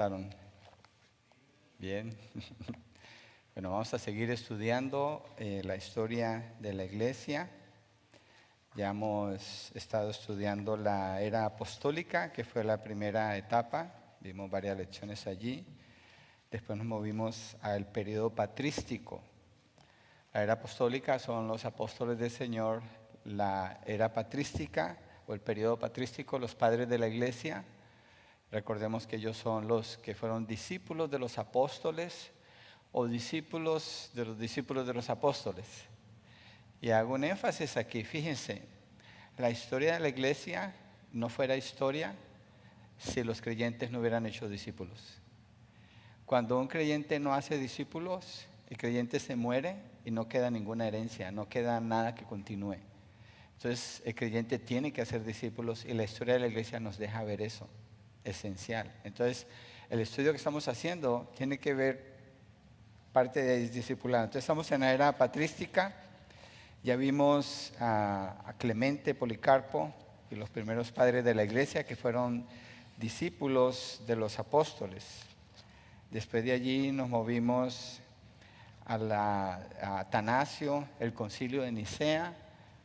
¿Pasaron? Bien. Bueno, vamos a seguir estudiando la historia de la iglesia. Ya hemos estado estudiando la era apostólica, que fue la primera etapa. Vimos varias lecciones allí. Después nos movimos al periodo patrístico. La era apostólica son los apóstoles del Señor. La era patrística o el periodo patrístico, los padres de la iglesia. Recordemos que ellos son los que fueron discípulos de los apóstoles o discípulos de los apóstoles. Y hago un énfasis aquí, fíjense, la historia de la iglesia no fuera historia si los creyentes no hubieran hecho discípulos. Cuando un creyente no hace discípulos, el creyente se muere y no queda ninguna herencia, no queda nada que continúe. Entonces el creyente tiene que hacer discípulos y la historia de la iglesia nos deja ver eso. Esencial. Entonces, el estudio que estamos haciendo tiene que ver parte de discipulado. Entonces, estamos en la era patrística. Ya vimos a Clemente, Policarpo y los primeros padres de la iglesia que fueron discípulos de los apóstoles. Después de allí nos movimos a Atanasio, el concilio de Nicea,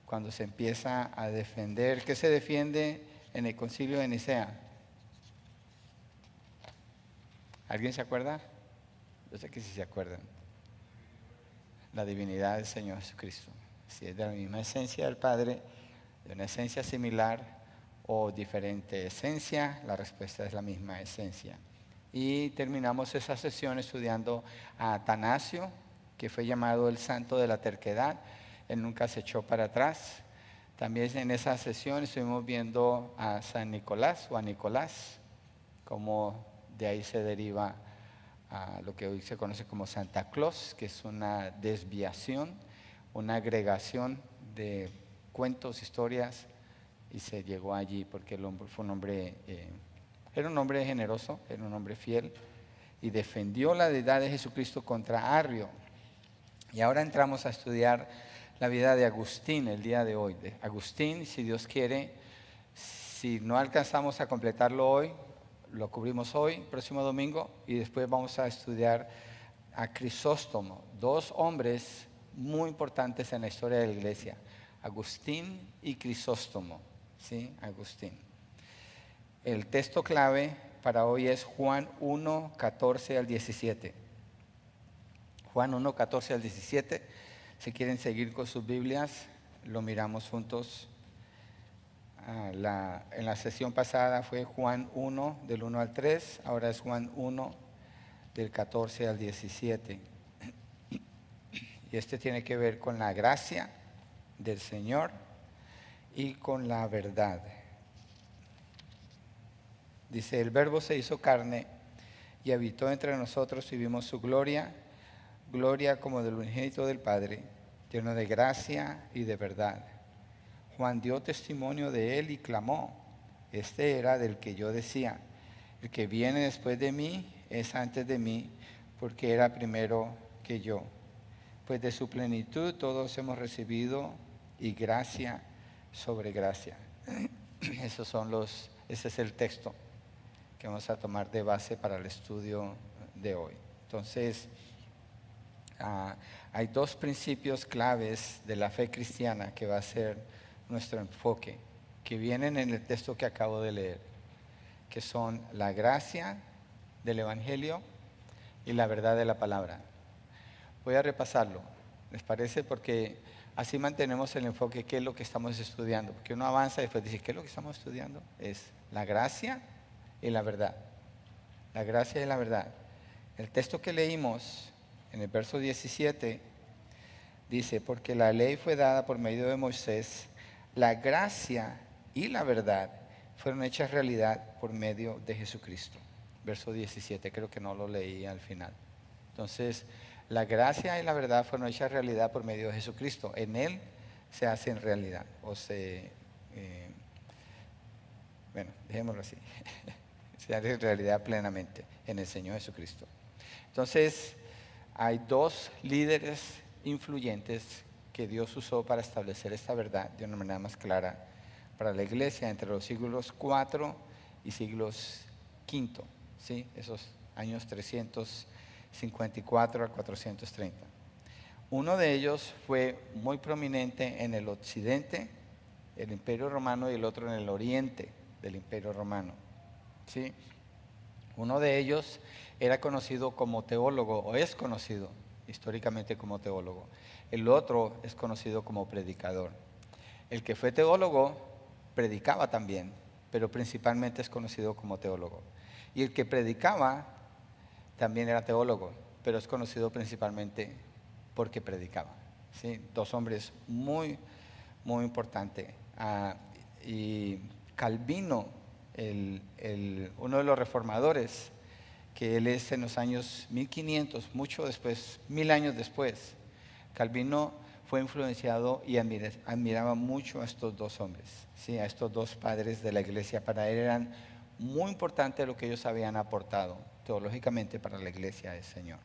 cuando se empieza a defender. ¿Qué se defiende en el concilio de Nicea? ¿Alguien se acuerda? Yo sé que sí se acuerdan. La divinidad del Señor Jesucristo. Si es de la misma esencia del Padre, de una esencia similar o diferente esencia, la respuesta es la misma esencia. Y terminamos esa sesión estudiando a Atanasio, que fue llamado el santo de la terquedad. Él nunca se echó para atrás. También en esa sesión estuvimos viendo a San Nicolás o a Nicolás, como de ahí se deriva a lo que hoy se conoce como Santa Claus, que es una desviación, una agregación de cuentos, historias, y se llegó allí porque el hombre fue un hombre, era un hombre generoso, era un hombre fiel, y defendió la deidad de Jesucristo contra Arrio. Y ahora entramos a estudiar la vida de Agustín el día de hoy. De Agustín, si Dios quiere, si no alcanzamos a completarlo hoy, lo cubrimos hoy, próximo domingo, y después vamos a estudiar a Crisóstomo, dos hombres muy importantes en la historia de la iglesia, Agustín y Crisóstomo, ¿sí? Agustín. El texto clave para hoy es Juan 1, 14 al 17. Juan 1, 14 al 17. Si quieren seguir con sus Biblias, lo miramos juntos. En la sesión pasada fue Juan 1, del 1 al 3, ahora es Juan 1, del 14 al 17. Y este tiene que ver con la gracia del Señor y con la verdad. Dice, el Verbo se hizo carne y habitó entre nosotros y vimos su gloria, gloria como del unigénito del Padre, lleno de gracia y de verdad. Juan dio testimonio de él y clamó, este era del que yo decía, el que viene después de mí es antes de mí, porque era primero que yo. Pues de su plenitud todos hemos recibido y gracia sobre gracia. Ese es el texto que vamos a tomar de base para el estudio de hoy. Entonces, hay dos principios claves de la fe cristiana que va a ser nuestro enfoque, que vienen en el texto que acabo de leer, que son la gracia del Evangelio y la verdad de la palabra. Voy a repasarlo, ¿les parece? Porque así mantenemos el enfoque, qué es lo que estamos estudiando. Porque uno avanza y después dice, ¿qué es lo que estamos estudiando? Es la gracia y la verdad. La gracia y la verdad. El texto que leímos en el verso 17 dice, porque la ley fue dada por medio de Moisés, la gracia y la verdad fueron hechas realidad por medio de Jesucristo. Verso 17, creo que no lo leí al final. Entonces, la gracia y la verdad fueron hechas realidad por medio de Jesucristo. En Él se hacen realidad. Bueno, dejémoslo así. Se hace realidad plenamente en el Señor Jesucristo. Entonces, hay dos líderes influyentes que Dios usó para establecer esta verdad de una manera más clara para la iglesia entre los siglos IV y siglos V, ¿sí? Esos años 354 a 430. Uno de ellos fue muy prominente en el occidente, el Imperio Romano, y el otro en el oriente del Imperio Romano, ¿sí? Uno de ellos era conocido como teólogo, o es conocido históricamente como teólogo. El otro es conocido como predicador. El que fue teólogo predicaba también, pero principalmente es conocido como teólogo. Y el que predicaba también era teólogo, pero es conocido principalmente porque predicaba, ¿sí? Dos hombres muy, muy importantes. Y Calvino, uno de los reformadores, que él es en los años 1500, mucho después, 1000 años después, Calvino fue influenciado y admiraba mucho a estos dos hombres, ¿sí? A estos dos padres de la iglesia. Para él eran muy importante lo que ellos habían aportado teológicamente para la iglesia del Señor.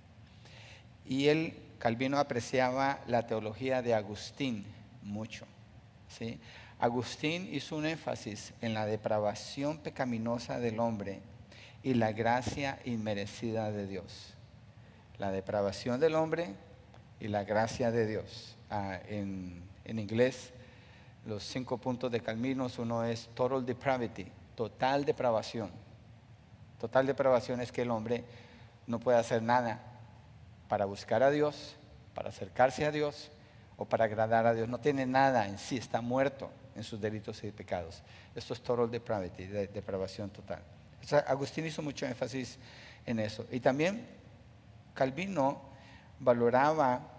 Y Calvino apreciaba la teología de Agustín mucho, ¿sí? Agustín hizo un énfasis en la depravación pecaminosa del hombre y la gracia inmerecida de Dios. La depravación del hombre y la gracia de Dios. En inglés, los 5 puntos de Calvino, uno es total depravity, total depravación. Total depravación es que el hombre no puede hacer nada para buscar a Dios, para acercarse a Dios o para agradar a Dios. No tiene nada en sí, está muerto en sus delitos y pecados. Esto es total depravity, depravación total. O sea, Agustín hizo mucho énfasis en eso. Y también Calvino valoraba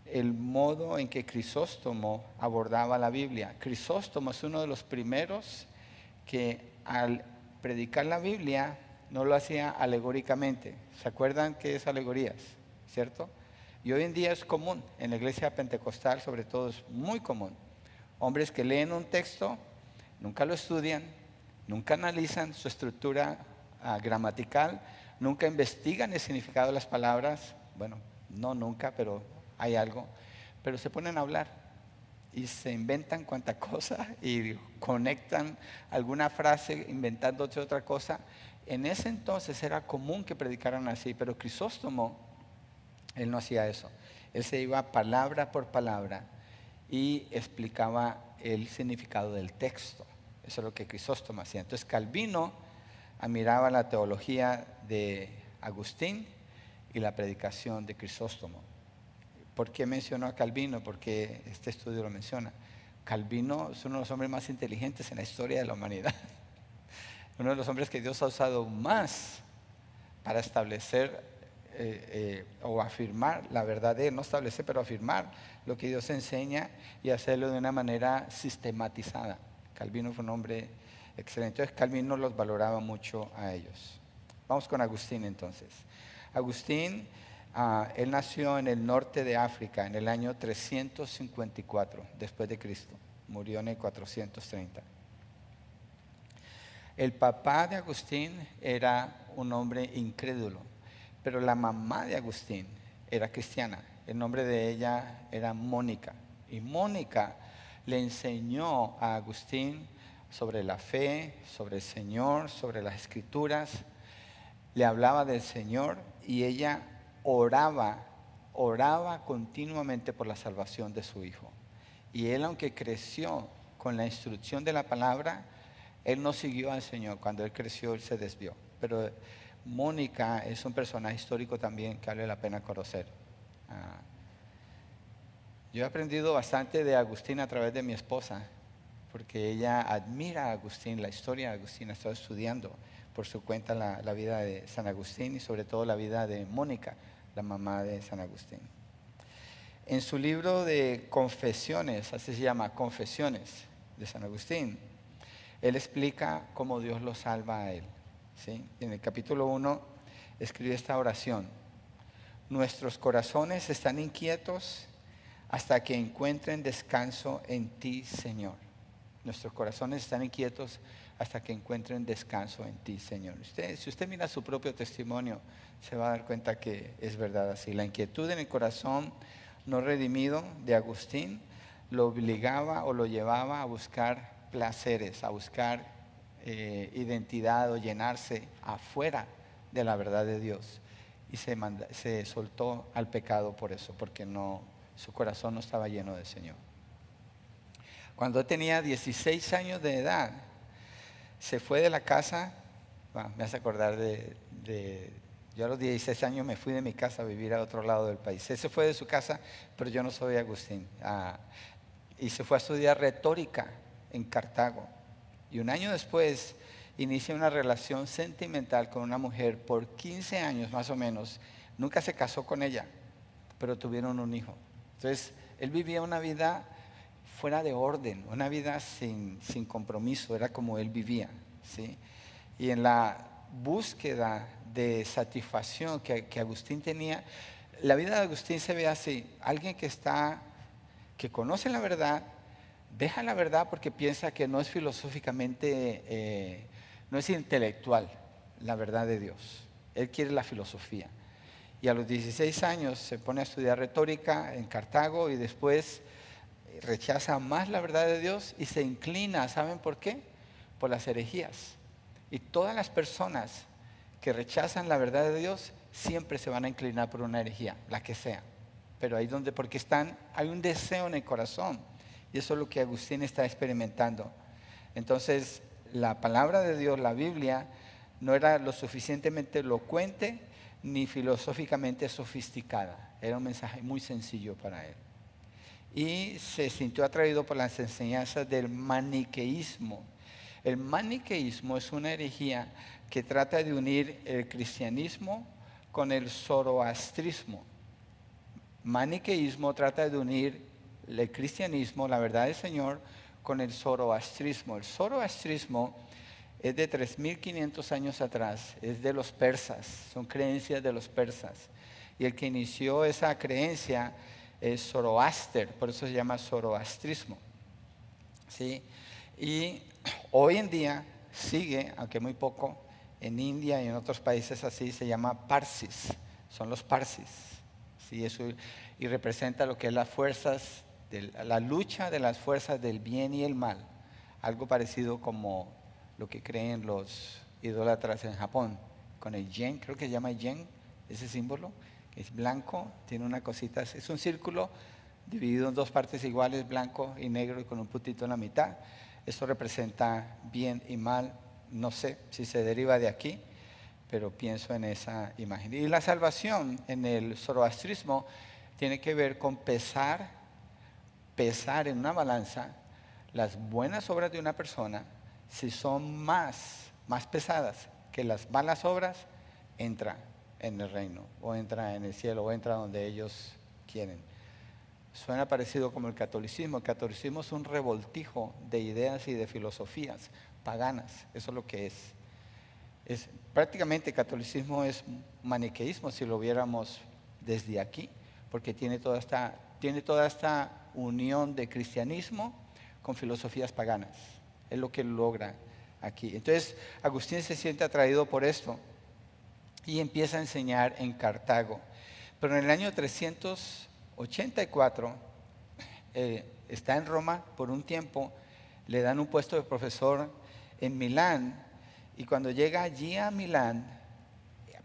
el modo en que Crisóstomo abordaba la Biblia. Crisóstomo es uno de los primeros que al predicar la Biblia no lo hacía alegóricamente. ¿Se acuerdan qué es alegorías? ¿Cierto? Y hoy en día es común, en la iglesia pentecostal sobre todo es muy común. Hombres que leen un texto, nunca lo estudian, nunca analizan su estructura gramatical, nunca investigan el significado de las palabras. Bueno, no nunca, pero hay algo. Pero se ponen a hablar y se inventan cuanta cosa y conectan alguna frase inventando otra cosa. En ese entonces era común que predicaran así, pero Crisóstomo, él no hacía eso. Él se iba palabra por palabra y explicaba el significado del texto. Eso es lo que Crisóstomo hacía. Entonces Calvino admiraba la teología de Agustín y la predicación de Crisóstomo. ¿Por qué mencionó a Calvino? Porque este estudio lo menciona. Calvino es uno de los hombres más inteligentes en la historia de la humanidad. Uno de los hombres que Dios ha usado más para establecer o afirmar la verdad de él. No establecer, pero afirmar lo que Dios enseña y hacerlo de una manera sistematizada. Calvino fue un hombre excelente. Entonces Calvino los valoraba mucho a ellos. Vamos con Agustín entonces. Agustín, él nació en el norte de África en el año 354 después de Cristo. Murió en el 430. El papá de Agustín era un hombre incrédulo, pero la mamá de Agustín era cristiana. El nombre de ella era Mónica. Y Mónica le enseñó a Agustín sobre la fe, sobre el Señor, sobre las Escrituras. Le hablaba del Señor y ella oraba continuamente por la salvación de su hijo. Y él, aunque creció con la instrucción de la palabra, él no siguió al Señor. Cuando él creció, él se desvió. Pero Mónica es un personaje histórico también que vale la pena conocer. Yo he aprendido bastante de Agustín a través de mi esposa, porque ella admira a Agustín, la historia de Agustín. Ha estado estudiando por su cuenta la vida de San Agustín y sobre todo la vida de Mónica, la mamá de San Agustín. En su libro de Confesiones, así se llama, Confesiones de San Agustín, él explica cómo Dios lo salva a él, ¿sí? En el capítulo 1 escribe esta oración: nuestros corazones están inquietos hasta que encuentren descanso en ti, Señor. Nuestros corazones están inquietos hasta que encuentren descanso en ti, Señor. Si usted mira su propio testimonio, se va a dar cuenta que es verdad así. La inquietud en el corazón no redimido de Agustín lo obligaba o lo llevaba a buscar placeres, a buscar identidad o llenarse afuera de la verdad de Dios y se soltó al pecado por eso, porque su corazón no estaba lleno del Señor. Cuando tenía 16 años de edad, se fue de la casa. Me hace acordar yo a los 16 años me fui de mi casa a vivir a otro lado del país. Él se fue de su casa, pero yo no soy Agustín. Y se fue a estudiar retórica en Cartago. Y un año después inicia una relación sentimental con una mujer por 15 años más o menos. Nunca se casó con ella, pero tuvieron un hijo. Entonces, él vivía una vida fuera de orden, una vida sin compromiso, era como él vivía, ¿sí? Y en la búsqueda de satisfacción que Agustín tenía, la vida de Agustín se ve así: alguien que conoce la verdad, deja la verdad porque piensa que no es filosóficamente, no es intelectual la verdad de Dios. Él quiere la filosofía. Y a los 16 años se pone a estudiar retórica en Cartago y después rechaza más la verdad de Dios y se inclina, ¿saben por qué? Por las herejías. Y todas las personas que rechazan la verdad de Dios siempre se van a inclinar por una herejía, la que sea. Pero ahí porque hay un deseo en el corazón. Y eso es lo que Agustín está experimentando. Entonces, la palabra de Dios, la Biblia, no era lo suficientemente elocuente ni filosóficamente sofisticada. Era un mensaje muy sencillo para él. Y se sintió atraído por las enseñanzas del maniqueísmo. El maniqueísmo es una herejía que trata de unir el cristianismo con el zoroastrismo. Maniqueísmo trata de unir el cristianismo, la verdad del Señor, con el zoroastrismo. El zoroastrismo es de 3500 años atrás, es de los persas, son creencias de los persas. Y el que inició esa creencia es Zoroaster, por eso se llama zoroastrismo, ¿sí? Y hoy en día sigue, aunque muy poco, en India y en otros países así, se llama Parsis, son los Parsis, ¿sí? Eso, y representa lo que es la lucha de las fuerzas del bien y el mal, algo parecido como lo que creen los idólatras en Japón, con el yen, creo que se llama yen, ese símbolo, que es blanco, tiene una cosita, es un círculo dividido en dos partes iguales, blanco y negro y con un puntito en la mitad. Esto representa bien y mal, no sé si se deriva de aquí, pero pienso en esa imagen. Y la salvación en el zoroastrismo tiene que ver con pesar en una balanza las buenas obras de una persona. Si son más pesadas que las malas obras, entra en el reino, o entra en el cielo, o entra donde ellos quieren. Suena parecido como el catolicismo. El catolicismo es un revoltijo de ideas y de filosofías paganas, eso es lo que es. Prácticamente el catolicismo es maniqueísmo si lo viéramos desde aquí, porque tiene toda esta unión de cristianismo con filosofías paganas. Es lo que logra aquí. Entonces, Agustín se siente atraído por esto y empieza a enseñar en Cartago. Pero en el año 384 está en Roma por un tiempo, le dan un puesto de profesor en Milán, y cuando llega allí a Milán,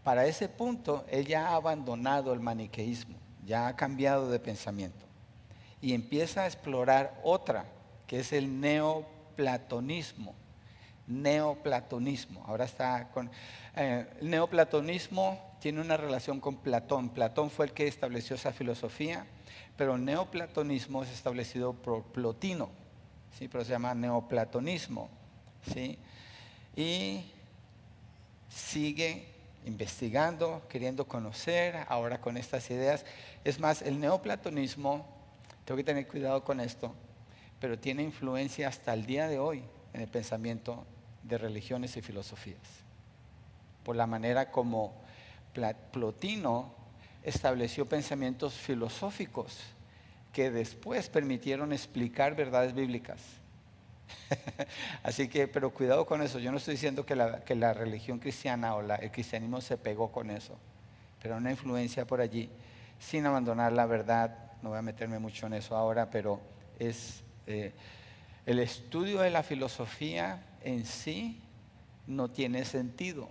para ese punto él ya ha abandonado el maniqueísmo, ya ha cambiado de pensamiento y empieza a explorar otra, que es el neoplatonismo. Ahora está con... el neoplatonismo tiene una relación con Platón. Platón fue el que estableció esa filosofía, pero el neoplatonismo es establecido por Plotino, ¿sí? Pero se llama neoplatonismo, ¿sí? Y sigue investigando, queriendo conocer, ahora con estas ideas. Es más, el neoplatonismo, tengo que tener cuidado con esto, pero tiene influencia hasta el día de hoy en el pensamiento de religiones y filosofías, por la manera como Plotino estableció pensamientos filosóficos que después permitieron explicar verdades bíblicas. Así que, pero cuidado con eso. Yo no estoy diciendo que la religión cristiana o el cristianismo se pegó con eso, pero una influencia por allí, sin abandonar la verdad. No voy a meterme mucho en eso ahora, pero es el estudio de la filosofía en sí no tiene sentido,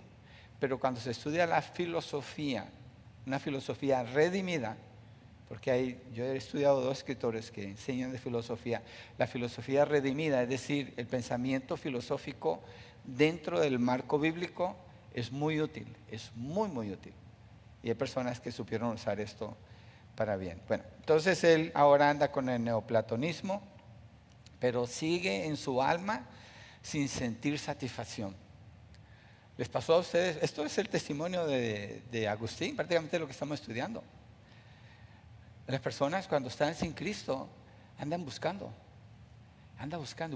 Pero cuando se estudia la filosofía, una filosofía redimida, porque yo he estudiado dos escritores que enseñan de filosofía, la filosofía redimida, es decir, el pensamiento filosófico dentro del marco bíblico es muy útil, es muy, muy útil. Y hay personas que supieron usar esto para bien. Bueno, entonces él ahora anda con el neoplatonismo, pero sigue en su alma sin sentir satisfacción. ¿Les pasó a ustedes? Esto es el testimonio de Agustín, prácticamente lo que estamos estudiando. Las personas cuando están sin Cristo andan buscando,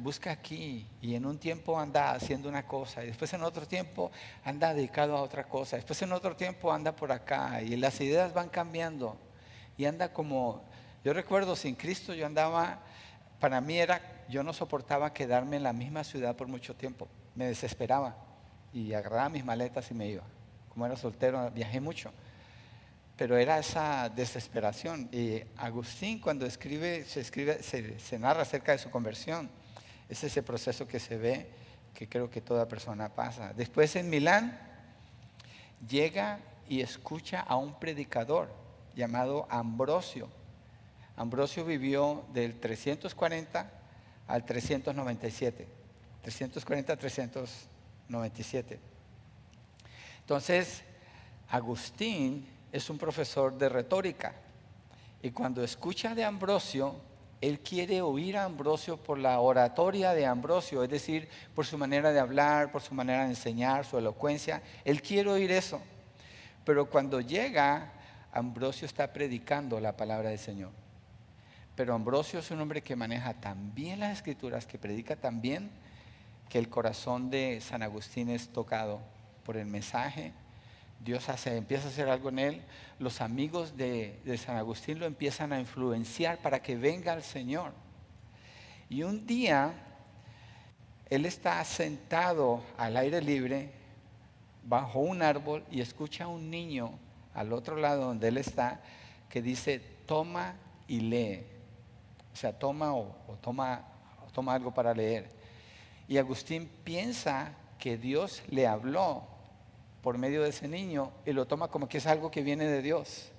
busca aquí y en un tiempo anda haciendo una cosa y después en otro tiempo anda dedicado a otra cosa, después en otro tiempo anda por acá y las ideas van cambiando y anda como, yo recuerdo sin Cristo yo andaba, para mí yo no soportaba quedarme en la misma ciudad por mucho tiempo, me desesperaba y agarraba mis maletas y me iba. Como era soltero viajé mucho. Pero era esa desesperación. Y Agustín cuando se narra acerca de su conversión. Es ese proceso que se ve, que creo que toda persona pasa. Después en Milán, llega y escucha a un predicador llamado Ambrosio. Ambrosio vivió del 340 al 397. 340 al 397. Entonces, Agustín es un profesor de retórica y cuando escucha de Ambrosio, él quiere oír a Ambrosio por la oratoria de Ambrosio, es decir, por su manera de hablar, por su manera de enseñar, su elocuencia. Él quiere oír eso. Pero cuando llega, Ambrosio está predicando la palabra del Señor. Pero Ambrosio es un hombre que maneja tan bien las Escrituras, que predica tan bien, que el corazón de San Agustín es tocado por el mensaje. Dios empieza a hacer algo en él. Los amigos de San Agustín lo empiezan a influenciar para que venga al Señor. Y un día, él está sentado al aire libre, bajo un árbol, y escucha a un niño al otro lado donde él está, que dice, toma y lee. O sea, toma algo para leer. Y Agustín piensa que Dios le habló por medio de ese niño y lo toma como que es algo que viene de Dios.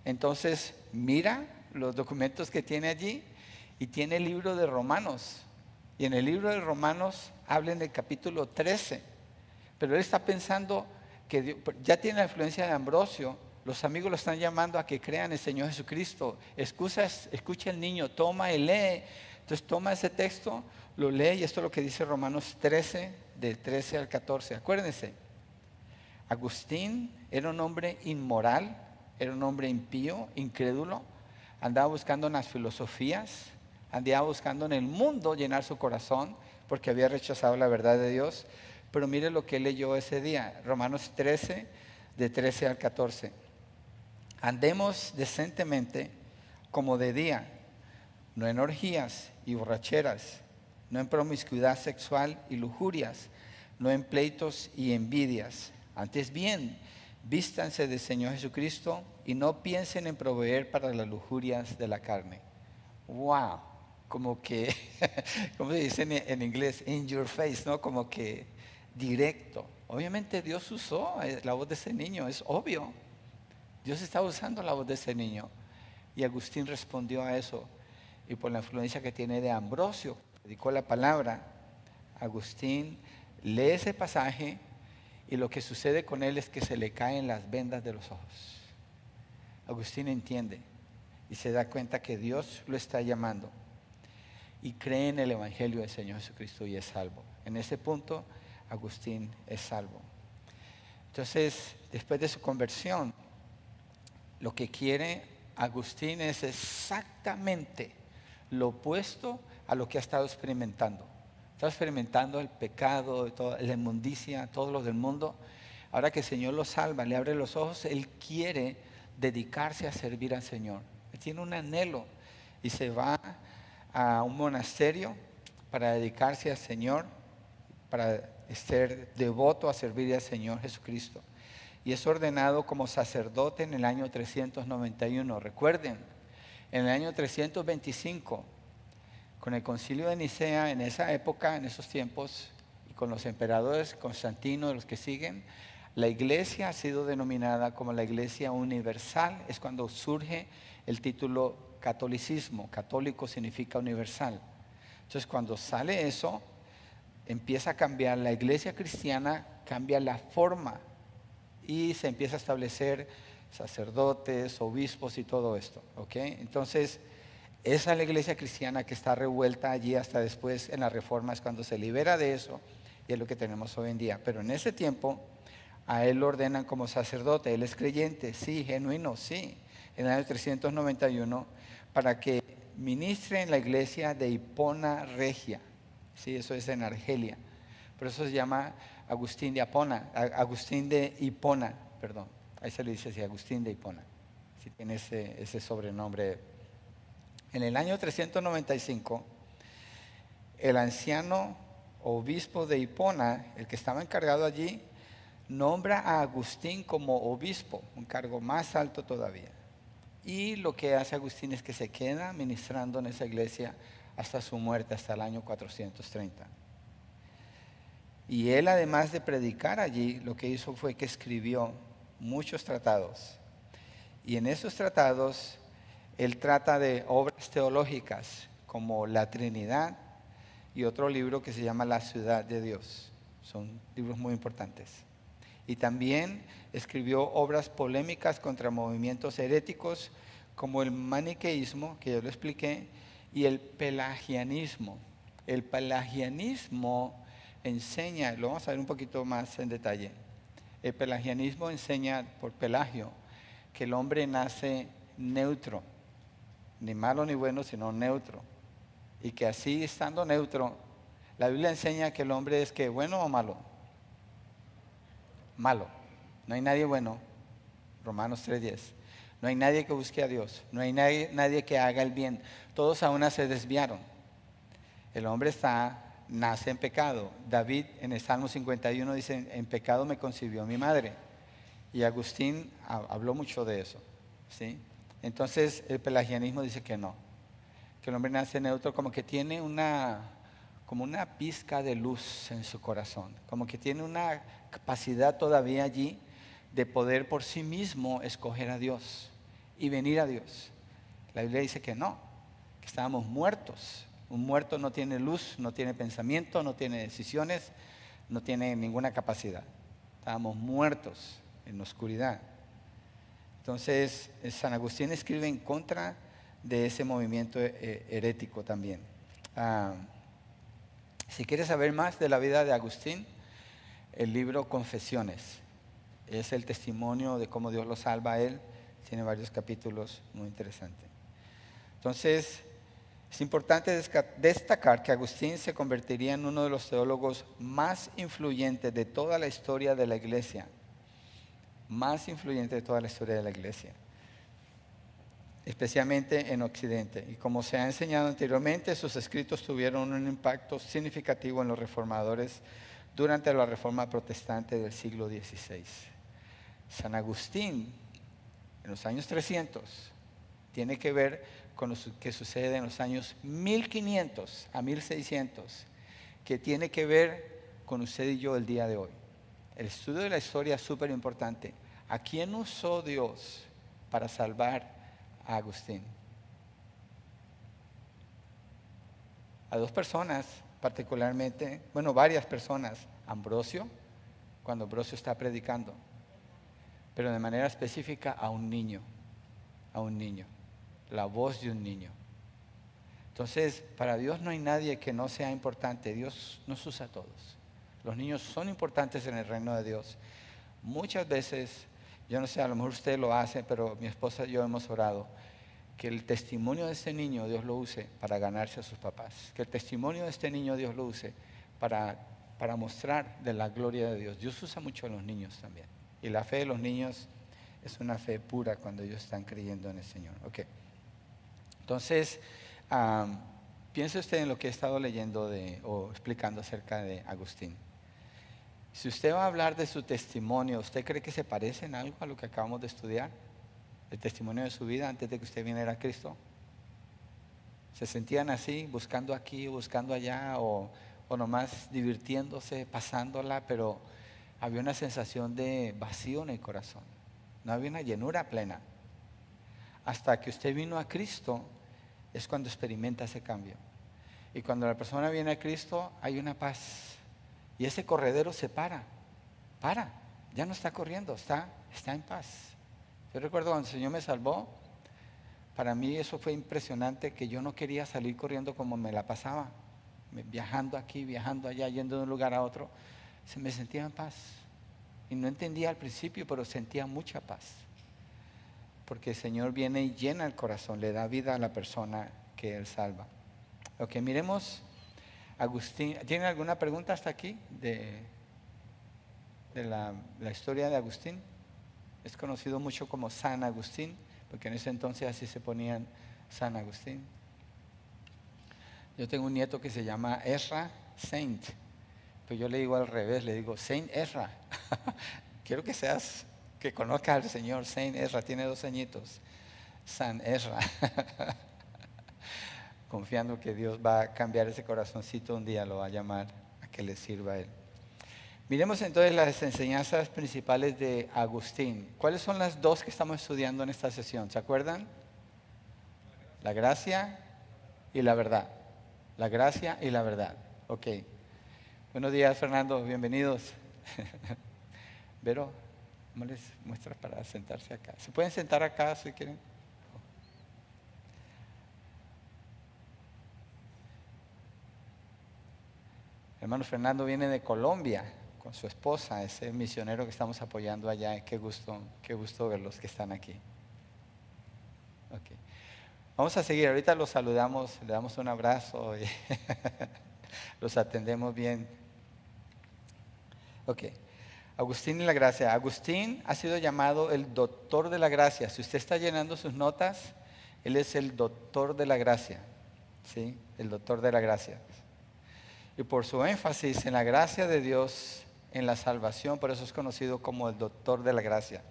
Entonces mira los documentos que tiene allí y tiene el libro de Romanos. Y en el libro de Romanos habla en el capítulo 13. Pero él está pensando que Dios, ya tiene la influencia de Ambrosio. Los amigos lo están llamando a que crean en el Señor Jesucristo. Escucha el niño, toma y lee. Entonces toma ese texto, lo lee y esto es lo que dice Romanos 13, del 13 al 14. Acuérdense. Agustín era un hombre inmoral, era un hombre impío, incrédulo, andaba buscando en las filosofías, andaba buscando en el mundo llenar su corazón porque había rechazado la verdad de Dios. Pero mire lo que él leyó ese día, Romanos 13, de 13 al 14. Andemos decentemente como de día, no en orgías y borracheras, no en promiscuidad sexual y lujurias, no en pleitos y envidias. Antes bien, vístanse del Señor Jesucristo y no piensen en proveer para las lujurias de la carne. Wow, como que, como se dice en inglés, in your face, ¿no? Como que directo. Obviamente Dios usó la voz de ese niño, es obvio. Dios está usando la voz de ese niño. Y Agustín respondió a eso. Y por la influencia que tiene de Ambrosio, predicó la palabra. Agustín lee ese pasaje y lo que sucede con él es que se le caen las vendas de los ojos. Agustín entiende y se da cuenta que Dios lo está llamando y cree en el Evangelio del Señor Jesucristo y es salvo. En ese punto, Agustín es salvo. Entonces, después de su conversión, lo que quiere Agustín es exactamente lo opuesto a lo que ha estado experimentando. Está experimentando el pecado, la inmundicia, todo lo del mundo. Ahora que el Señor lo salva, le abre los ojos, él quiere dedicarse a servir al Señor. Él tiene un anhelo y se va a un monasterio para dedicarse al Señor, para ser devoto a servir al Señor Jesucristo. Y es ordenado como sacerdote en el año 391. Recuerden, en el año 325, con el concilio de Nicea, en esa época, en esos tiempos, y con los emperadores, Constantino y los que siguen, La iglesia ha sido denominada como la iglesia universal. Es cuando surge el título catolicismo. Católico significa universal. Entonces cuando sale eso, empieza a cambiar. La iglesia cristiana cambia la forma y se empieza a establecer sacerdotes, obispos y todo esto. ¿Ok? Entonces, esa es la iglesia cristiana que está revuelta allí hasta después en la reforma, es cuando se libera de eso y es lo que tenemos hoy en día. Pero en ese tiempo a él lo ordenan como sacerdote, él es creyente, sí, genuino, sí, en el año 391, para que ministre en la iglesia de Hipona Regia, sí, eso es en Argelia, por eso se llama Agustín de Hipona, perdón, ahí se le dice así, Agustín de Hipona, si tiene ese sobrenombre. En el año 395, el anciano obispo de Hipona, el que estaba encargado allí, nombra a Agustín como obispo, un cargo más alto todavía. Y lo que hace Agustín es que se queda ministrando en esa iglesia hasta su muerte, hasta el año 430. Y él, además de predicar allí, lo que hizo fue que escribió muchos tratados. Y en esos tratados, él trata de obras teológicas como la Trinidad y otro libro que se llama La Ciudad de Dios. Son libros muy importantes. Y también escribió obras polémicas contra movimientos heréticos como el maniqueísmo, que yo lo expliqué, y el pelagianismo. El pelagianismo enseña, lo vamos a ver un poquito más en detalle. El pelagianismo enseña por Pelagio que el hombre nace neutro, ni malo ni bueno, sino neutro. Y que así, estando neutro, la Biblia enseña que el hombre es que bueno o malo. Malo. No hay nadie bueno. Romanos 3:10. No hay nadie que busque a Dios. No hay nadie que haga el bien. Todos a una se desviaron. El hombre nace en pecado. David en el Salmo 51 dice, en pecado me concibió mi madre. Y Agustín habló mucho de eso. ¿Sí? Entonces el pelagianismo dice que no. Que el hombre nace neutro, como que tiene como una pizca de luz en su corazón, como que tiene una capacidad todavía allí de poder por sí mismo escoger a Dios y venir a Dios. La Biblia dice que no, que estábamos muertos. Un muerto no tiene luz, no tiene pensamiento, no tiene decisiones, no tiene ninguna capacidad. Estábamos muertos en la oscuridad. Entonces, San Agustín escribe en contra de ese movimiento herético también. Si quieres saber más de la vida de Agustín, el libro Confesiones es el testimonio de cómo Dios lo salva a él. Tiene varios capítulos muy interesantes. Entonces, es importante destacar que Agustín se convertiría en uno de los teólogos más influyentes de toda la historia de la iglesia. Más influyente de toda la historia de la iglesia, especialmente en Occidente. Y como se ha enseñado anteriormente, sus escritos tuvieron un impacto significativo en los reformadores durante la reforma protestante del siglo XVI. San Agustín, en los años 300, tiene que ver con lo que sucede en los años 1500 a 1600, que tiene que ver con usted y yo el día de hoy. El estudio de la historia es súper importante. ¿A quién usó Dios para salvar a Agustín? A dos personas particularmente, bueno, varias personas. Ambrosio, cuando Ambrosio está predicando, pero de manera específica a un niño, la voz de un niño. Entonces, para Dios no hay nadie que no sea importante. Dios nos usa a todos. Los niños son importantes en el reino de Dios. Muchas veces, yo no sé, a lo mejor usted lo hace, pero mi esposa y yo hemos orado que el testimonio de este niño Dios lo use para ganarse a sus papás. Que el testimonio de este niño Dios lo use para mostrar de la gloria de Dios. Dios usa mucho a los niños también. Y la fe de los niños es una fe pura cuando ellos están creyendo en el Señor. Okay. Entonces, piense usted en lo que he estado leyendo o explicando acerca de Agustín. Si usted va a hablar de su testimonio, ¿usted cree que se parece en algo a lo que acabamos de estudiar? El testimonio de su vida antes de que usted viniera a Cristo. ¿Se sentían así, buscando aquí, buscando allá, o nomás divirtiéndose, pasándola, pero había una sensación de vacío en el corazón. No había una llenura plena. Hasta que usted vino a Cristo es cuando experimenta ese cambio. Y cuando la persona viene a Cristo hay una paz. Y ese corredero se para. Ya no está corriendo, está en paz. Yo recuerdo cuando el Señor me salvó, para mí eso fue impresionante, que yo no quería salir corriendo como me la pasaba, viajando aquí, viajando allá, yendo de un lugar a otro. Me sentía en paz. Y no entendía al principio, pero sentía mucha paz. Porque el Señor viene y llena el corazón, le da vida a la persona que Él salva. Ok, miremos Agustín. ¿Tienen alguna pregunta hasta aquí de la historia de Agustín? Es conocido mucho como San Agustín, porque en ese entonces así se ponían San Agustín. Yo tengo un nieto que se llama Ezra Saint, pero yo le digo al revés, le digo Saint Ezra. Quiero que conozcas al Señor. Saint Ezra, tiene 2 añitos. San Ezra. Confiando que Dios va a cambiar ese corazoncito, un día lo va a llamar a que le sirva a Él. Miremos entonces las enseñanzas principales de Agustín. ¿Cuáles son las 2 que estamos estudiando en esta sesión? ¿Se acuerdan? La gracia y la verdad. La gracia y la verdad. Ok. Buenos días, Fernando. Bienvenidos. Vero, ¿cómo les muestras para sentarse acá? ¿Se pueden sentar acá si quieren? Hermano Fernando viene de Colombia con su esposa, ese misionero que estamos apoyando allá. Qué gusto verlos que están aquí. Okay. Vamos a seguir, ahorita los saludamos, le damos un abrazo y los atendemos bien. Ok, Agustín y la gracia. Agustín ha sido llamado el doctor de la gracia. Si usted está llenando sus notas, él es el doctor de la gracia, ¿sí? El doctor de la gracia. Y por su énfasis en la gracia de Dios, en la salvación, por eso es conocido como el doctor de la gracia.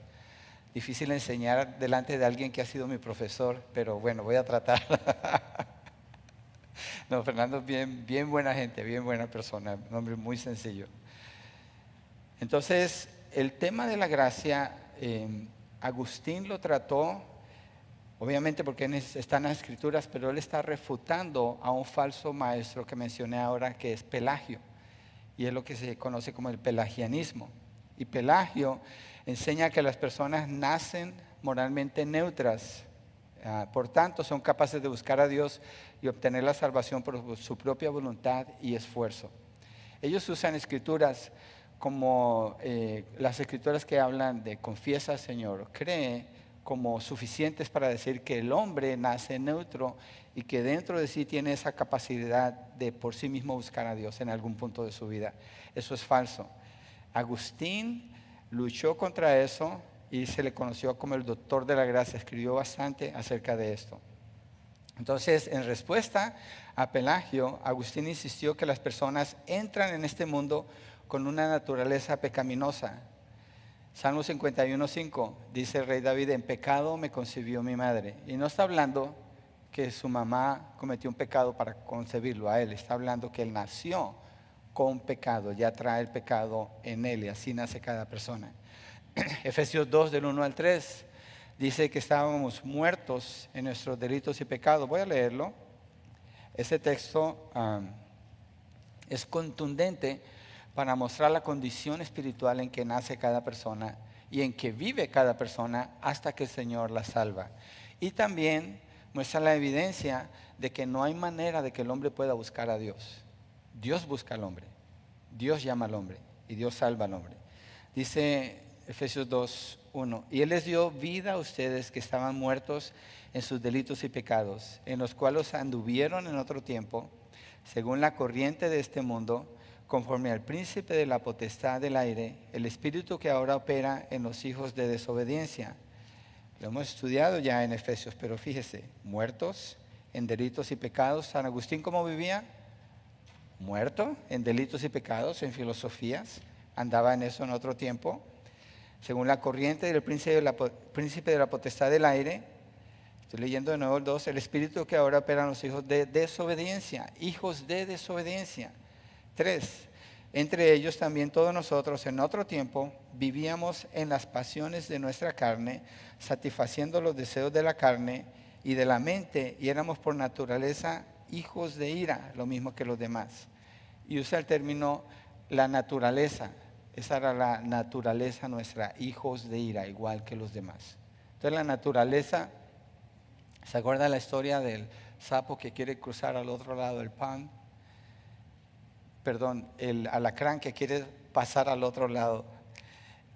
Difícil enseñar delante de alguien que ha sido mi profesor, pero bueno, voy a tratar. No, Fernando es bien buena gente, bien buena persona, un hombre muy sencillo. Entonces, el tema de la gracia, Agustín lo trató, obviamente porque están las escrituras, pero él está refutando a un falso maestro que mencioné ahora, que es Pelagio. Y es lo que se conoce como el pelagianismo. Y Pelagio enseña que las personas nacen moralmente neutras. Por tanto, son capaces de buscar a Dios y obtener la salvación por su propia voluntad y esfuerzo. Ellos usan escrituras como las escrituras que hablan de confiesa al Señor, cree, como suficientes para decir que el hombre nace neutro y que dentro de sí tiene esa capacidad de por sí mismo buscar a Dios en algún punto de su vida. Eso es falso. Agustín luchó contra eso y se le conoció como el doctor de la gracia. Escribió bastante acerca de esto. Entonces, en respuesta a Pelagio, Agustín insistió que las personas entran en este mundo con una naturaleza pecaminosa. Salmo 51:5 dice el rey David: en pecado me concibió mi madre. Y no está hablando que su mamá cometió un pecado para concebirlo a él. Está hablando que él nació con pecado, ya trae el pecado en él y así nace cada persona. Efesios 2 del 1 al 3 dice que estábamos muertos en nuestros delitos y pecados. Voy a leerlo. Ese texto es contundente para mostrar la condición espiritual en que nace cada persona y en que vive cada persona hasta que el Señor la salva. Y también muestra la evidencia de que no hay manera de que el hombre pueda buscar a Dios. Dios busca al hombre, Dios llama al hombre y Dios salva al hombre. Dice Efesios 2:1, y Él les dio vida a ustedes que estaban muertos en sus delitos y pecados, en los cuales anduvieron en otro tiempo, según la corriente de este mundo, conforme al príncipe de la potestad del aire, el espíritu que ahora opera en los hijos de desobediencia. Lo hemos estudiado ya en Efesios, pero fíjese, muertos en delitos y pecados. San Agustín, ¿cómo vivía? Muerto en delitos y pecados, en filosofías, andaba en eso en otro tiempo, según la corriente del príncipe de la potestad del aire. Estoy leyendo de nuevo el 2, el espíritu que ahora opera en los hijos de desobediencia, hijos de desobediencia. 3, Entre ellos también todos nosotros en otro tiempo vivíamos en las pasiones de nuestra carne, satisfaciendo los deseos de la carne y de la mente, y éramos por naturaleza hijos de ira, lo mismo que los demás. Y usa el término la naturaleza. Esa era la naturaleza nuestra, hijos de ira, igual que los demás. Entonces la naturaleza, ¿se acuerda la historia del sapo que quiere cruzar al otro lado del pan? Perdón, el alacrán que quiere pasar al otro lado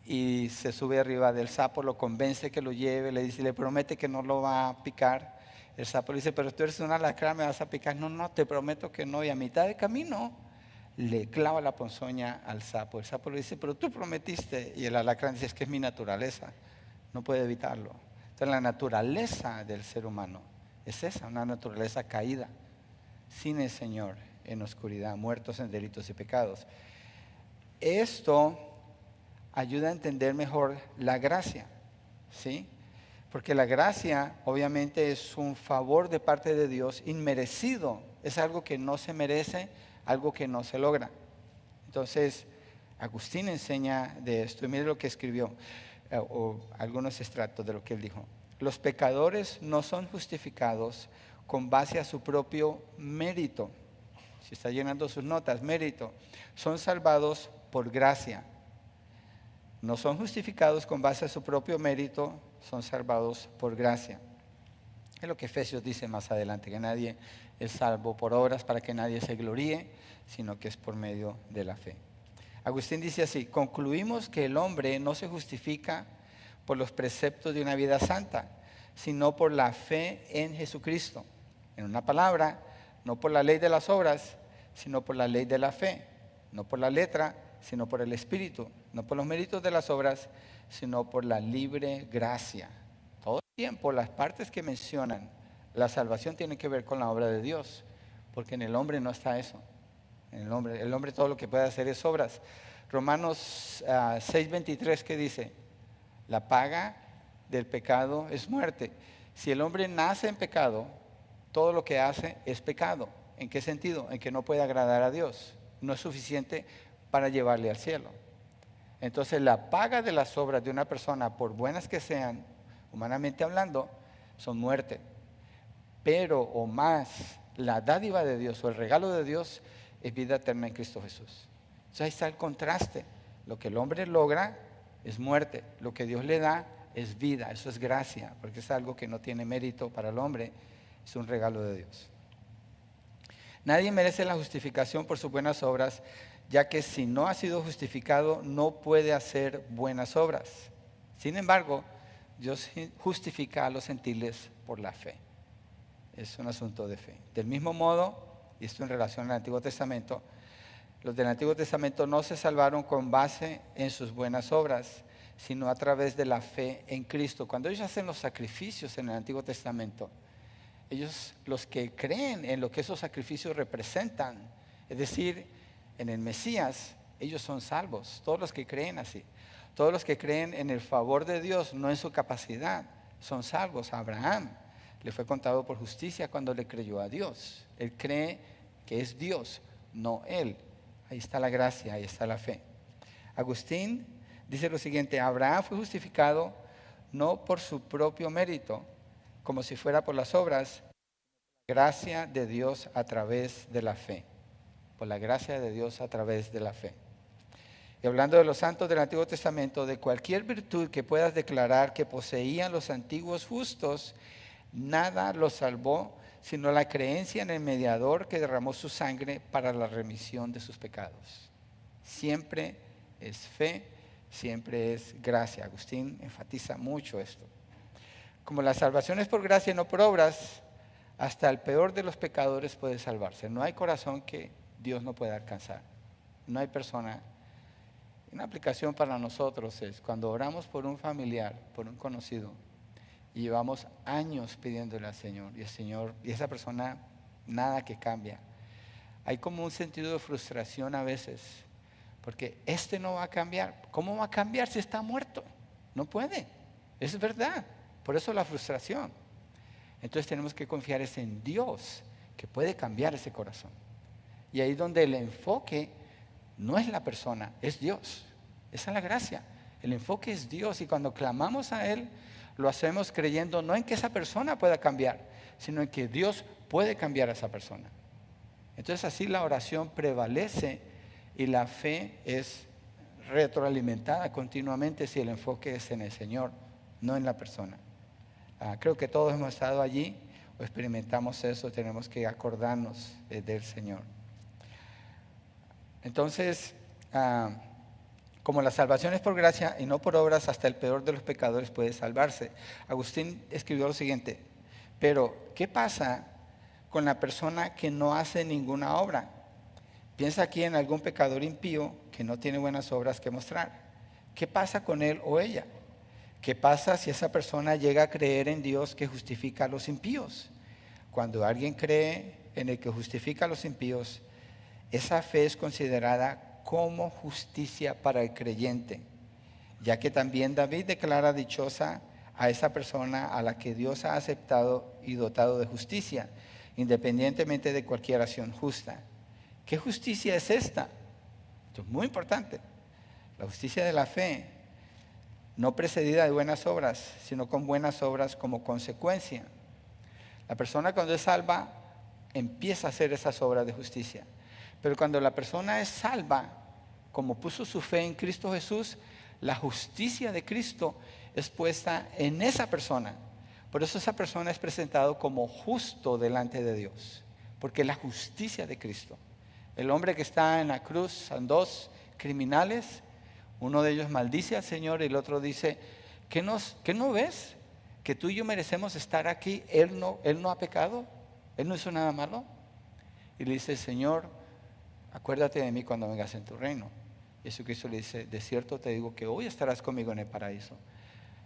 y se sube arriba del sapo, lo convence que lo lleve, le dice, le promete que no lo va a picar. El sapo le dice, pero tú eres un alacrán, me vas a picar. No, no, te prometo que no. Y a mitad de camino le clava la ponzoña al sapo. El sapo le dice, pero tú prometiste. Y el alacrán dice, es que es mi naturaleza, no puede evitarlo. Entonces la naturaleza del ser humano es esa, una naturaleza caída, sin el Señor, en oscuridad, muertos en delitos y pecados. Esto ayuda a entender mejor la gracia, ¿sí? Porque la gracia obviamente es un favor de parte de Dios inmerecido, es algo que no se merece, algo que no se logra. Entonces, Agustín enseña de esto, y mire lo que escribió, o algunos extractos de lo que él dijo. Los pecadores no son justificados con base a su propio mérito. Si está llenando sus notas, mérito. Son salvados por gracia. No son justificados con base a su propio mérito, son salvados por gracia. Es lo que Efesios dice más adelante, que nadie es salvo por obras para que nadie se gloríe, sino que es por medio de la fe. Agustín dice así, concluimos que el hombre no se justifica por los preceptos de una vida santa, sino por la fe en Jesucristo. En una palabra, no por la ley de las obras, sino por la ley de la fe. No por la letra, sino por el Espíritu. No por los méritos de las obras, sino por la libre gracia. Todo el tiempo las partes que mencionan la salvación tienen que ver con la obra de Dios, porque en el hombre no está eso. En el hombre todo lo que puede hacer es obras. Romanos 6:23, ¿qué dice? La paga del pecado es muerte. Si el hombre nace en pecado, todo lo que hace es pecado. ¿En qué sentido? En que no puede agradar a Dios. No es suficiente para llevarle al cielo. Entonces la paga de las obras de una persona, por buenas que sean, humanamente hablando, son muerte. Pero o más, la dádiva de Dios o el regalo de Dios es vida eterna en Cristo Jesús. Entonces ahí está el contraste. Lo que el hombre logra es muerte. Lo que Dios le da es vida. Eso es gracia, porque es algo que no tiene mérito para el hombre. Es un regalo de Dios. Nadie merece la justificación por sus buenas obras, ya que si no ha sido justificado, no puede hacer buenas obras. Sin embargo, Dios justifica a los gentiles por la fe. Es un asunto de fe. Del mismo modo, y esto en relación al Antiguo Testamento, los del Antiguo Testamento no se salvaron con base en sus buenas obras, sino a través de la fe en Cristo. Cuando ellos hacen los sacrificios en el Antiguo Testamento, ellos, los que creen en lo que esos sacrificios representan, es decir, en el Mesías, ellos son salvos. Todos los que creen así, todos los que creen en el favor de Dios, no en su capacidad, son salvos. Abraham le fue contado por justicia cuando le creyó a Dios. Él cree que es Dios, no él. Ahí está la gracia, ahí está la fe. Agustín dice lo siguiente: Abraham fue justificado no por su propio mérito, como si fuera por las obras, gracia de Dios a través de la fe. Por la gracia de Dios a través de la fe. Y hablando de los santos del Antiguo Testamento, de cualquier virtud que puedas declarar que poseían los antiguos justos, nada los salvó, sino la creencia en el mediador que derramó su sangre para la remisión de sus pecados. Siempre es fe, siempre es gracia. Agustín enfatiza mucho esto. Como la salvación es por gracia y no por obras, hasta el peor de los pecadores puede salvarse. No hay corazón que Dios no pueda alcanzar. No hay persona. Una aplicación para nosotros es cuando oramos por un familiar, por un conocido, y llevamos años pidiéndole al Señor, y el Señor, y esa persona, nada que cambia. Hay como un sentido de frustración a veces, porque este no va a cambiar. ¿Cómo va a cambiar si está muerto? No puede. Es verdad. Por eso la frustración. Entonces tenemos que confiar en Dios, que puede cambiar ese corazón. Y ahí es donde el enfoque No es la persona, es Dios. Esa es la gracia. El enfoque es Dios y cuando clamamos a Él, lo hacemos creyendo no en que esa persona pueda cambiar, sino en que Dios puede cambiar a esa persona. Entonces así la oración prevalece y la fe es retroalimentada continuamente si el enfoque es en el Señor, no en la persona. Creo que todos hemos estado allí o experimentamos eso, tenemos que acordarnos del Señor. Entonces, como la salvación es por gracia y no por obras, hasta el peor de los pecadores puede salvarse. Agustín escribió lo siguiente: pero, ¿qué pasa con la persona que no hace ninguna obra? Piensa aquí en algún pecador impío que no tiene buenas obras que mostrar. ¿Qué pasa con él o ella? ¿Qué pasa si esa persona llega a creer en Dios que justifica a los impíos? Cuando alguien cree en el que justifica a los impíos, esa fe es considerada como justicia para el creyente, ya que también David declara dichosa a esa persona a la que Dios ha aceptado y dotado de justicia, independientemente de cualquier acción justa. ¿Qué justicia es esta? Esto es muy importante. La justicia de la fe, no precedida de buenas obras, sino con buenas obras como consecuencia. La persona cuando es salva empieza a hacer esas obras de justicia. Pero cuando la persona es salva, como puso su fe en Cristo Jesús, la justicia de Cristo es puesta en esa persona. Por eso esa persona es presentado como justo delante de Dios, porque la justicia de Cristo. El hombre que está en la cruz, son dos criminales, uno de ellos maldice al Señor y el otro dice: ¿qué no ves? Que tú y yo merecemos estar aquí. Él no ha pecado, Él no hizo nada malo. Y le dice: Señor, acuérdate de mí cuando vengas en tu reino. Jesucristo le dice: de cierto te digo que hoy estarás conmigo en el paraíso.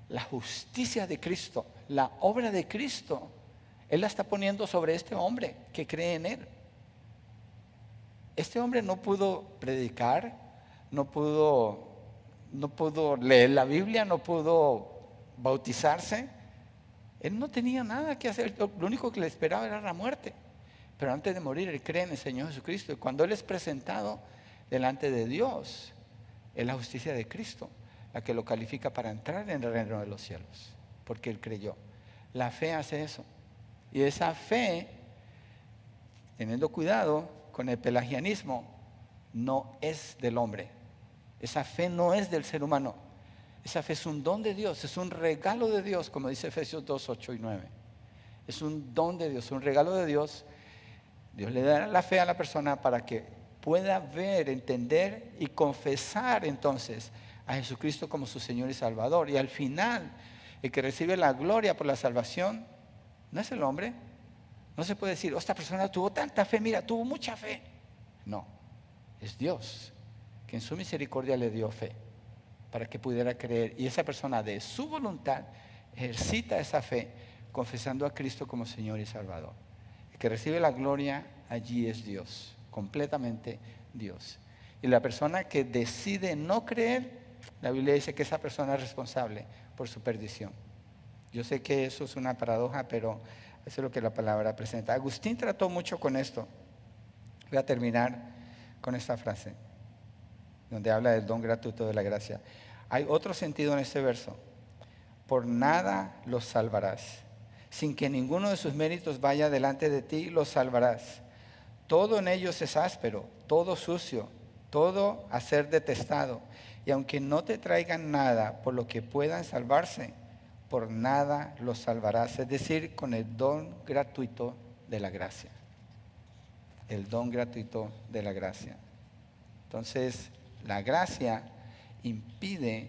La justicia de Cristo, la obra de Cristo, Él la está poniendo sobre este hombre que cree en Él. Este hombre no pudo predicar, no pudo leer la Biblia, no pudo bautizarse. Él no tenía nada que hacer, lo único que le esperaba era la muerte. Pero antes de morir, él cree en el Señor Jesucristo. Y cuando él es presentado delante de Dios, es la justicia de Cristo la que lo califica para entrar en el reino de los cielos, porque él creyó. La fe hace eso. Y esa fe, teniendo cuidado con el pelagianismo, no es del hombre. Esa fe no es del ser humano. Esa fe es un don de Dios, es un regalo de Dios, como dice Efesios 2, 8 y 9. Es un don de Dios, un regalo de Dios. Dios le da la fe a la persona para que pueda ver, entender y confesar entonces a Jesucristo como su Señor y Salvador. Y al final, el que recibe la gloria por la salvación no es el hombre. No se puede decir: esta persona tuvo tanta fe, mira, tuvo mucha fe. No, es Dios que en su misericordia le dio fe para que pudiera creer. Y esa persona de su voluntad ejercita esa fe confesando a Cristo como Señor y Salvador. El que recibe la gloria allí es Dios, completamente Dios. Y la persona que decide no creer, la Biblia dice que esa persona es responsable por su perdición. Yo sé que eso es una paradoja, pero eso es lo que la palabra presenta. Agustín trató mucho con esto. Voy a terminar con esta frase, donde habla del don gratuito de la gracia. Hay otro sentido en este verso: por nada los salvarás, sin que ninguno de sus méritos vaya delante de ti, los salvarás. Todo en ellos es áspero, todo sucio, todo a ser detestado. Y aunque no te traigan nada por lo que puedan salvarse, por nada los salvarás. Es decir, con el don gratuito de la gracia. El don gratuito de la gracia. Entonces, la gracia impide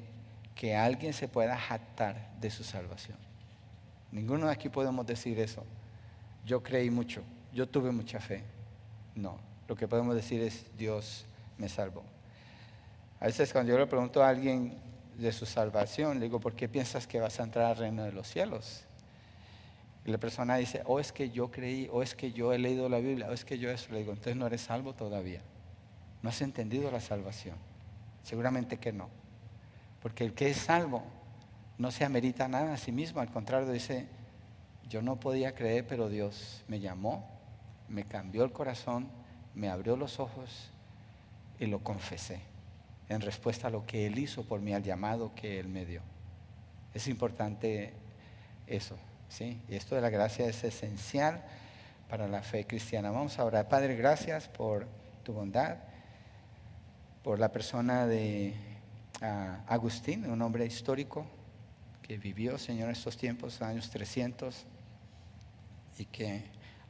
que alguien se pueda jactar de su salvación. Ninguno de aquí podemos decir eso: yo creí mucho, yo tuve mucha fe. No, lo que podemos decir es: Dios me salvó. A veces cuando yo le pregunto a alguien de su salvación, le digo: ¿por qué piensas que vas a entrar al reino de los cielos? Y la persona dice: es que yo creí, es que yo he leído la Biblia, es que yo eso. Le digo: entonces no eres salvo todavía. No has entendido la salvación. Seguramente que no. Porque el que es salvo no se amerita nada a sí mismo. Al contrario, dice: yo no podía creer, pero Dios me llamó, me cambió el corazón, me abrió los ojos y lo confesé en respuesta a lo que Él hizo por mí, al llamado que Él me dio. Es importante eso, ¿sí? Y esto de la gracia es esencial para la fe cristiana. Vamos a orar. Padre, gracias por tu bondad, por la persona de Agustín, un hombre histórico que vivió, Señor, estos tiempos, años 300, y que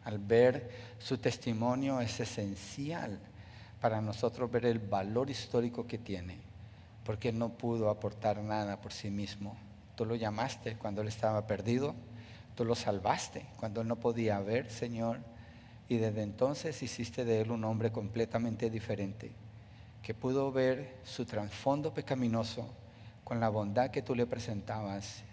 al ver su testimonio es esencial para nosotros ver el valor histórico que tiene, porque él no pudo aportar nada por sí mismo. Tú lo llamaste cuando él estaba perdido, tú lo salvaste cuando él no podía ver, Señor, y desde entonces hiciste de él un hombre completamente diferente, que pudo ver su trasfondo pecaminoso con la bondad que tú le presentabas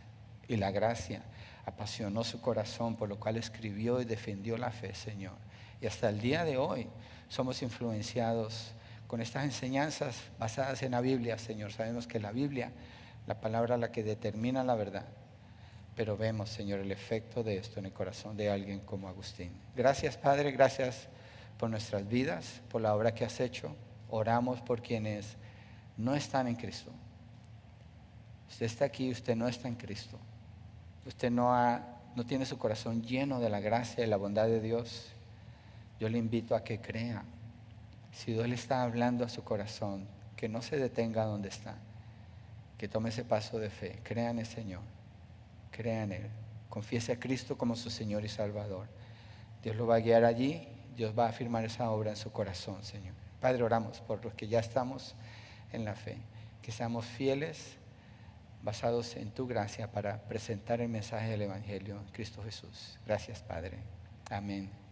y la gracia apasionó su corazón, por lo cual escribió y defendió la fe, Señor. Y hasta el día de hoy somos influenciados con estas enseñanzas basadas en la Biblia, Señor. Sabemos que la Biblia, la palabra la que determina la verdad, pero vemos, Señor, el efecto de esto en el corazón de alguien como Agustín. Gracias, Padre, gracias por nuestras vidas, por la obra que has hecho. Oramos por quienes no están en Cristo. Usted está aquí, usted no está en Cristo. Usted no tiene su corazón lleno de la gracia y la bondad de Dios. Yo le invito a que crea. Si Dios le está hablando a su corazón, que no se detenga donde está, que tome ese paso de fe. Crea en el Señor, crea en Él. Confiese a Cristo como su Señor y Salvador. Dios lo va a guiar allí, Dios va a afirmar esa obra en su corazón, Señor. Padre, oramos por los que ya estamos en la fe, que seamos fieles, basados en tu gracia para presentar el mensaje del Evangelio en Cristo Jesús. Gracias, Padre. Amén.